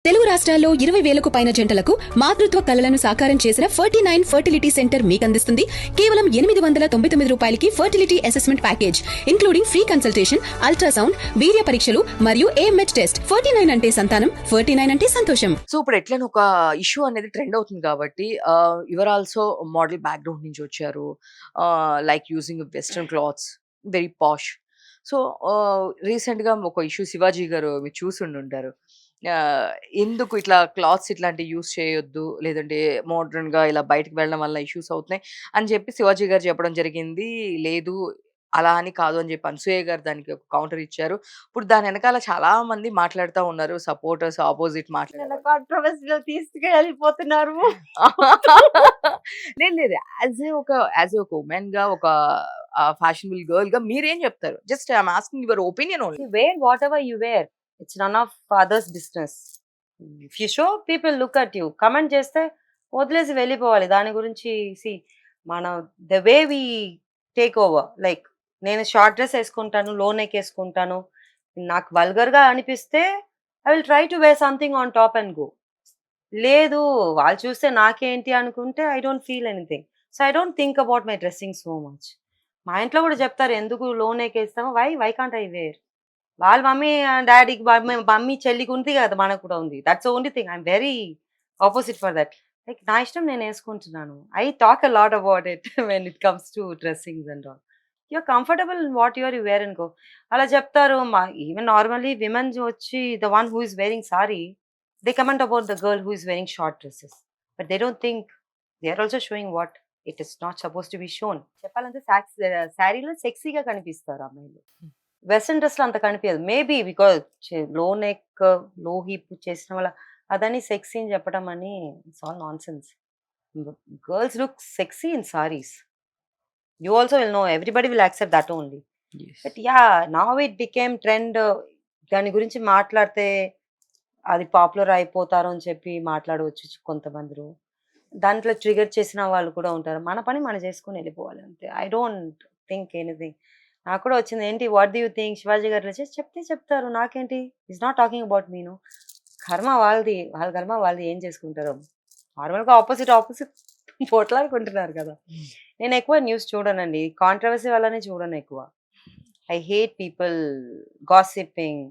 తెలుగు రాష్ట్రాల్లో 20,000కు పైన జంటలకు మాతృత్వ కలలను సాకారం చేసిన 49 ఫర్టిలిటీ సెంటర్ మీకందిస్తుంది కేవలం 899 రూపాయలకి fertility assessment package including free consultation, ultrasound, వీర్య పరీక్షలు మరియు AMH టెస్ట్. 49 అంటే సంతానం, 49 అంటే సంతోషం. సో ఇప్పుడు ఎట్లైనా ఒక ఇష్యూ అనేది ట్రెండ్ అవుతుంది కాబట్టి యువర్ ఆల్సో మోడల్ బ్యాక్గ్రౌండ్ నుంచి వచ్చారు, like using western clothes, very posh. So రీసెంట్గా ఒక ఇష్యూ శివాజీ గారు మీరు చూసుండుంటారు. ఆహ్, ఎందుకు ఇట్లా క్లాత్స్ ఇట్లాంటివి యూజ్ చేయొద్దు, లేదంటే మోడర్న్‌గా ఇలా బయటకి వెళ్ళడం వల్ల ఇష్యూస్ అవుతున్నాయి అని చెప్పి శివాజీ గారు చెప్పడం జరిగింది. లేదు అలా అని కాదు అని చెప్పి అనసూయ గారు దానికి ఒక కౌంటర్ ఇచ్చారు. ఇప్పుడు దాని వెనకాల చాలా మంది మాట్లాడుతా ఉన్నారు. సపోర్టర్స్, అపోజిట్ నన్ను మాట్లాడేవాళ్ళు. కాంట్రోవర్సీలో తీసుకెళ్ళిపోతున్నారు. లేదు లేదు. యాస్ ఏ ఒక వుమెన్‌గా ఒక ఫ్యాషనబుల్ గర్ల్‌గా మీరేం చెప్తారు? Just I am asking your opinion only. You wear whatever you wear. It's none of others' business. If you show, people look at you. Comment చేస్తే వదిలేసి వెళ్ళిపోవాలి. దాని గురించి మనం the way we take over. Like నేను short dress వేసుకుంటాను, low neck వేసుకుంటాను. నాకు వల్గర్గా అనిపిస్తే I will try to wear something on top and go. లేదు వాళ్ళు చూస్తే నాకేంటి అనుకుంటే I don't feel anything. So I don't think about my dressing so much. మా ఇంట్లో కూడా చెప్తారు ఎందుకు లో నెక్ వేస్తామో, వై కాంట్ ఐ వేర్. వాళ్ళ మమ్మీ డాడీకి మమ్మీ చెల్లికి ఉంది కదా, మనకు కూడా ఉంది. That's only thing. I'm very opposite for that. Like నా ఇష్టం నేను వేసుకుంటున్నాను. I talk a lot about it when it comes to dressings and all. You're comfortable in what you're you wear అనుకో. అలా చెప్తారు. మా ఈవెన్ నార్మల్లీ విమెన్ వచ్చి the one who is wearing sari, they comment about the girl who is wearing short dresses. But they don't think they are also sowing what it is not suppose to be shown. చెప్పాలంటే శారీలో సెక్సీగా కనిపిస్తారు అమ్మాయిలు. Western డ్రెస్‌లో అంత కనిపియదు. Maybe because లో neck, లో hip చేసిన వల్ల అదని సెక్సీ అని చెప్పడం అని it's all nonsense. Girls look sexy in saris. You also will know, everybody will accept that only. But now it became trend. దాని గురించి మాట్లాడితే అది పాపులర్ అయిపోతారు అని చెప్పి మాట్లాడవచ్చు కొంతమంది. దాంట్లో ట్రిగర్ చేసిన వాళ్ళు కూడా ఉంటారు. మన పని మనం చేసుకొని వెళ్ళిపోవాలి అంతే. I don't think anything. నాకు కూడా వచ్చింది, ఏంటి what do you think Shivaji గారు చేసి చెప్తే చెప్తారు, నాకేంటి. ఈజ్ నాట్ టాకింగ్ అబౌట్ మీను. కర్మ వాళ్ళది, వాళ్ళ కర్మ వాళ్ళది, ఏం చేసుకుంటారు. నార్మల్గా ఆపోజిట్ పోట్లాడుకుంటున్నారు కదా. నేను ఎక్కువ న్యూస్ చూడనండి, కాంట్రవర్సీ వల్లనే చూడను ఎక్కువ. I hate people gossiping.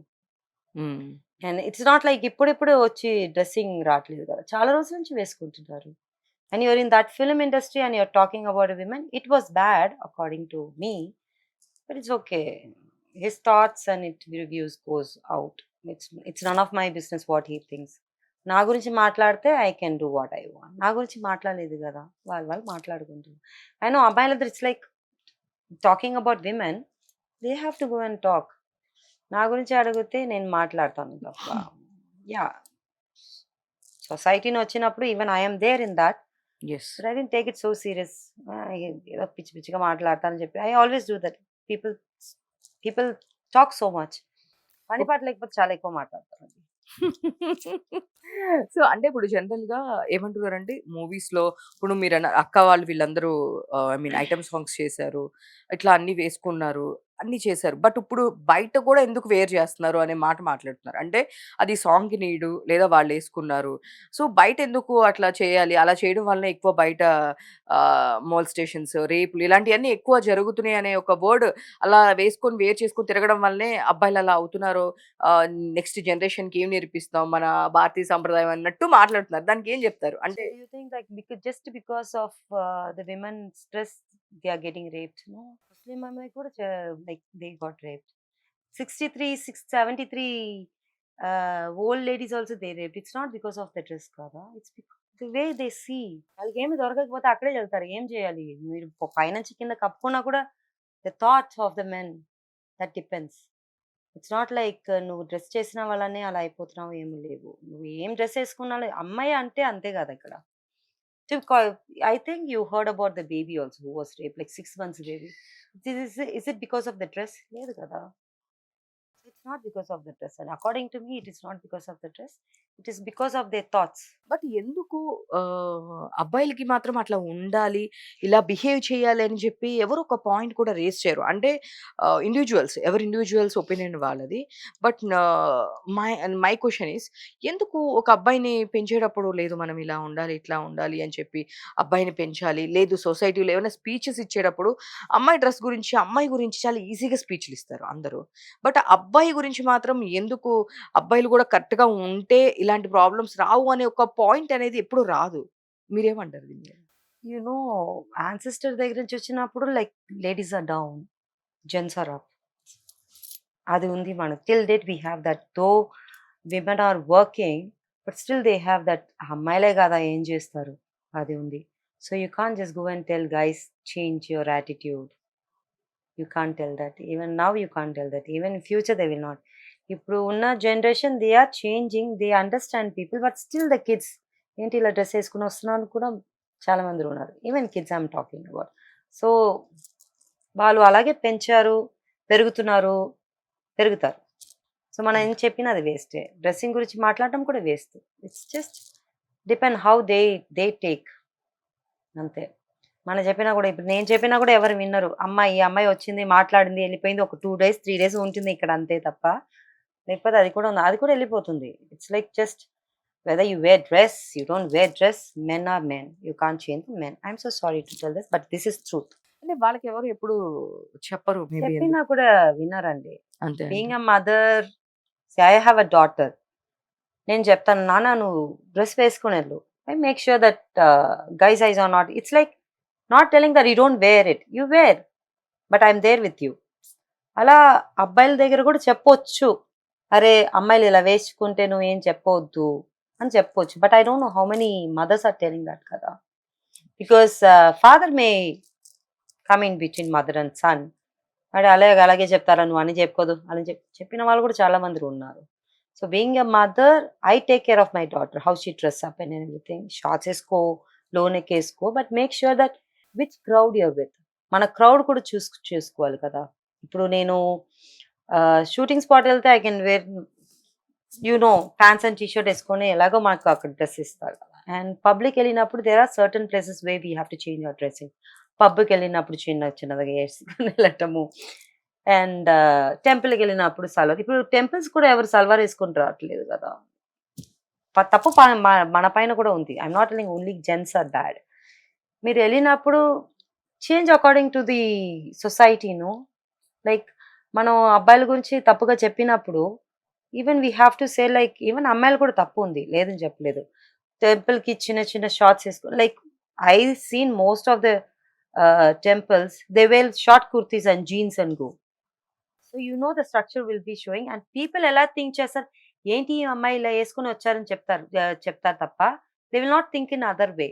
And it's not like ఇప్పుడిప్పుడు వచ్చి డ్రెస్సింగ్ రావట్లేదు కదా, చాలా రోజుల నుంచి వేసుకుంటున్నారు. And you're in that film industry and you're talking about women. It was bad according to me. But it's okay. His thoughts and it reviews goes out. It's none of my business what he thinks. నా గురించి మాట్లాడితే I can do what I want. నా గురించి మాట్లాడలేదు కదా, వాళ్ళు మాట్లాడుకుంటారు. I know అమ్మాయిలందరూ it's like talking about women, they have to go and talk. నా గురించి అడిగితే నేను మాట్లాడతాను తప్ప. సొసైటీని వచ్చినప్పుడు even I'm there in that. Yes. But I didn't take it so serious. ఏదో పిచ్చి పిచ్చిగా మాట్లాడతానని చెప్పి I always do that. People talk so much. పని పాట లేకపోతే చాలా ఎక్కువ మాట్లాడతారు. సో అంటే ఇప్పుడు జనరల్‌గా ఏమంటున్నారంటే మూవీస్‌లో ఇప్పుడు అక్క వాళ్ళు వీళ్ళందరూ ఐ మీన్ ఐటెమ్ సాంగ్స్ చేశారు. ఇట్లా అన్నీ వేసుకున్నారు. అన్నీ చేశారు. బట్ ఇప్పుడు బయట కూడా ఎందుకు వేర్ చేస్తున్నారు అనే మాట మాట్లాడుతున్నారు. అంటే అది సాంగ్‌కి నీడు లేదా వాళ్ళేసుకున్నారు. సో బయట ఎందుకు అట్లా చేయాలి? అలా చేయడం వల్ల ఎక్కువ బయట మోలెస్టేషన్స్, రేపులు ఇలాంటియన్నీ ఎక్కువ జరుగుతున్నాయి అనే ఒక వర్డ్ అలా వేసుకొని వేర్ చేసుకొని తిరగడం వల్లనే అబ్బాయిలు అలా అవుతున్నారు. నెక్స్ట్ జనరేషన్‌కి ఏం నేర్పిస్తాం మన భారతీయ సంప్రదాయం అన్నట్టు మాట్లాడుతున్నారు. దానికి ఏం చెప్తారు? అంటే Do you think like because of the women's dress they are getting raped? No, Muslim women కూడా like they got raped. 63, 73 old ladies also they raped. It's not because of the dress కదా. It's because the way they see. వాళ్ళకి ఏమి దొరకకపోతే అక్కడే వెళ్తారు. ఏం చేయాలి? మీరు పైనుంచి కింద కప్పుకున్నా కూడా the thought of the men, that depends. It's not like నువ్వు డ్రెస్ చేసిన వల్లనే అలా అయిపోతున్నావు, ఏమి లేవు. నువ్వు ఏం డ్రెస్ వేసుకున్నా అమ్మాయి అంటే అంతే కదా ఇక్కడ. I think you heard about the baby also who was rape, like 6 months baby. Is it because of the dress? లేదు కదా. It's not because of the dress. And according to me it is not because of the dress. It is because of their thoughts. But ఎందుకు అబ్బాయిలకి మాత్రం అట్లా ఉండాలి, ఇలా behave చేయాలి అని చెప్పి ఎవరు ఒక పాయింట్ కూడా రేజ్ చేయరు. అంటే ఎవరి ఇండివిడ్యువల్స్ ఒపీనియన్ వాళ్ళది. But my my question is, ఎందుకు ఒక అబ్బాయిని పెంచేటప్పుడు లేదు మనం ఇలా ఉండాలి, ఇట్లా ఉండాలి అని చెప్పి అబ్బాయిని పెంచాలి. లేదు సొసైటీలో ఏమైనా స్పీచెస్ ఇచ్చేటప్పుడు అమ్మాయి గురించి చాలా ఈజీగా స్పీచ్‌లు ఇస్తారు అందరూ. బట్ అబ్బాయి గురించి మాత్రం ఎందుకు అబ్బాయిలు కూడా కరెక్ట్‌గా ఉంటే ఇలాంటి ప్రాబ్లమ్స్ రావు అనే ఒక పాయింట్ అనేది ఎప్పుడు రాదు. మీరేమంటారు దీని మీద? యు నో యాన్సెస్టర్ దగ్గర నుంచి వచ్చినప్పుడు like ladies are down, gents are up. అది ఉంది మనకు. Till date we have that. Though women are working, but still they have that. అమ్మాయిలే కదా ఏం చేస్తారు, అది ఉంది. So you can't just go and tell guys change your attitude. You can't tell that. Even now you can't tell that. Even in future they will not. ఇప్పుడు ఉన్న generation they are changing, they understand people, but still the kids ఏంటి ఇలా dress వేసుకుని వస్తున్నాను కూడా చాలా మంది ఉన్నారు. Even kids I'm talking about. So వాళ్ళు అలాగే పెంచారు, పెరుగుతున్నారు, పెరుగుతారు. సో మనం ఏం చెప్పినా అది వేస్టే. డ్రెస్సింగ్ గురించి మాట్లాడటం కూడా waste. It's just depend how they take, అంతే. మనం చెప్పినా కూడా, ఇప్పుడు నేను చెప్పినా కూడా ఎవరు విన్నరు. ఈ అమ్మాయి వచ్చింది, మాట్లాడింది, వెళ్ళిపోయింది, ఒక 2 డేస్ 3 డేస్ ఉంటుంది ఇక్కడ, అంతే తప్ప. లేకపోతే అది కూడా ఉంది, అది కూడా వెళ్ళిపోతుంది. It's like just whether you wear dress, you don't wear dress, men are men, you can't change men. I'm so sorry to tell this, but this is truth. అంటే వాళ్ళకి ఎవరు ఎప్పుడు చెప్పరు మేబీ. చెప్పినా కూడా వినరండి. అంతే being a mother, I have a daughter. నేను చెప్తాను, నాన్న నువ్వు డ్రెస్ వేసుకుని వెళ్ళు. I make sure that guys eyes are not. It's like not telling that you don't wear it, you wear, but I'm there with you. అలా అబ్బాయిల దగ్గర కూడా చెప్పొచ్చు, అరే అమ్మాయిలు ఇలా వేసుకుంటే నువ్వు ఏం చెప్పవద్దు అని చెప్పొచ్చు. But I don't know how many mothers are telling that కదా. Because father may come in between mother and son. వాడు అలాగే చెప్తారా, నువ్వు అని చెప్పుకోదు అని చెప్పిన వాళ్ళు కూడా చాలా మంది ఉన్నారు. So being a mother, I take care of my daughter, how she dress up and everything. Shorts వేసుకో, లో నెక్ వేసుకో, but make sure that which crowd you're with. మన క్రౌడ్ కూడా చూసుకోవాలి కదా. ఇప్పుడు నేను షూటింగ్ స్పాట్ వెళ్తే I can wear pants and T-shirt వేసుకొని, ఎలాగో మాకు అక్కడ డ్రెస్ ఇస్తారు కదా. అండ్ పబ్లిక్ వెళ్ళినప్పుడు there are certain places where we have to change our dressing. పబ్కి వెళ్ళినప్పుడు చిన్నగా వేసుకొని వెళ్ళటము. అండ్ టెంపుల్కి వెళ్ళినప్పుడు సల్వార్. ఇప్పుడు టెంపుల్స్ కూడా ఎవరు సల్వార్ వేసుకొని రావట్లేదు కదా. తప్పు మన పైన కూడా ఉంది. I'm not telling only gents are bad. మీరు వెళ్ళినప్పుడు చేంజ్ అకార్డింగ్ టు ది సొసైటీను. లైక్ మనం అబ్బాయిల గురించి తప్పుగా చెప్పినప్పుడు even we have to say like even అమ్మాయిలు కూడా తప్పు ఉంది, లేదని చెప్పలేదు. టెంపుల్కి చిన్న షార్ట్స్ వేసుకో. Like I seen most of the temples, they wear short kurtis and jeans and go. So the structure will be showing, and people ఎలా థింక్ చేస్తారు, ఏంటి ఈ అమ్మాయి ఇలా వేసుకుని వచ్చారని చెప్తారు తప్ప they will not think in other way.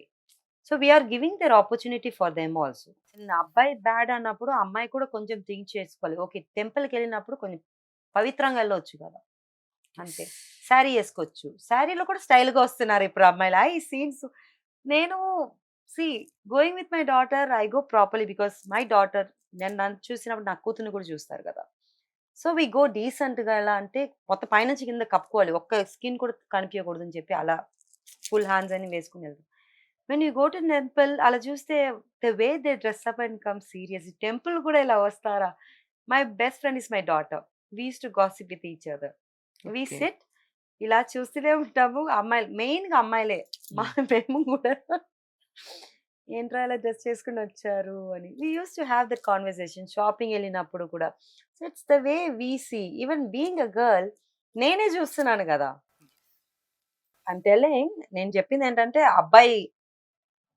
So we are giving their opportunity for them also. అబ్బాయి బ్యాడ్ అన్నప్పుడు అమ్మాయి కూడా కొంచెం థింక్ చేసుకోవాలి. ఓకే, టెంపుల్కి వెళ్ళినప్పుడు కొంచెం పవిత్రంగా వెళ్ళవచ్చు కదా, అంతే. శారీ వేసుకోవచ్చు, శారీలో కూడా స్టైల్గా వస్తున్నారు ఇప్పుడు అమ్మాయిలు. I scenes. నేను going with my daughter, I go properly, because my daughter, నేను నన్ను చూసినప్పుడు నా కూతుర్ని కూడా చూస్తారు కదా. సో వీ గో డీసెంట్గా. ఎలా అంటే మొత్తం పైనుంచి కింద కప్పుకోవాలి, ఒక్క స్కిన్ కూడా కనిపించకూడదు అని చెప్పి అలా ఫుల్ హ్యాండ్స్ అని వేసుకుని వెళ్తాం. When you go to temple, అలా చూస్తే the way they dress up and come serious. Temple కూడా ఇలా వస్తారా. My best friend is my daughter. We use to gossip with each other. We SIT, ఇలా చూస్తూనే ఉంటాము. అమ్మాయిలు, మెయిన్గా అమ్మాయిలే, మేము కూడా ఏంట్రా ఇలా డ్రెస్ చేసుకుని వచ్చారు అని. We use to have that conversation. Shopping వెళ్ళినప్పుడు కూడా. So it's the way we see. Even being a girl, నేనే చూస్తున్నాను కదా. ఐమ్ టెల్లింగ్, నేను చెప్పింది ఏంటంటే అబ్బాయి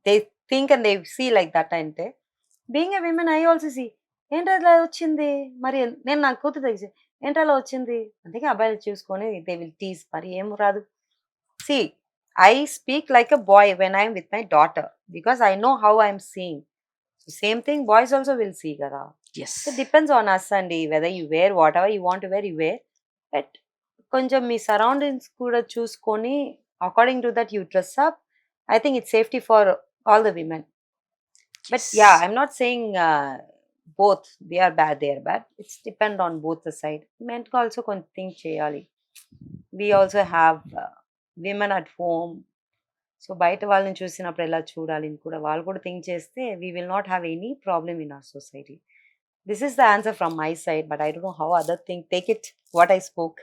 they think and they see like that. అంటే being a women I also see, ఏంటో ఇలా వచ్చింది, మరి నేను నా కూతురు దగ్గర ఏంటో అలా వచ్చింది, అందుకే అబ్బాయిలు చూసుకొని దే విల్ టీజ్. మరి ఏం రాదు. See, I speak like a boy when I'm with my daughter, because I know how I'm seeing. So same thing boys also will see kada. Yes. So it depends on us and whether you wear whatever you want to wear, you wear. But konjam me surroundings కూడా చూసుకొని according to that you dress up. I think it's safety for all the women. But yeah, I'm not saying both they are bad, it's depend on both the side. Men also కొంచెం think చేయాలి. We also have women at home. So బయట వాళ్ళని చూసినప్పుడు ఎలా చూడాలి అని కూడా వాళ్ళు కూడా థింక్ చేస్తే we will not have any problem in our society. This is the answer from my side, but I don't know how other think take it what I spoke.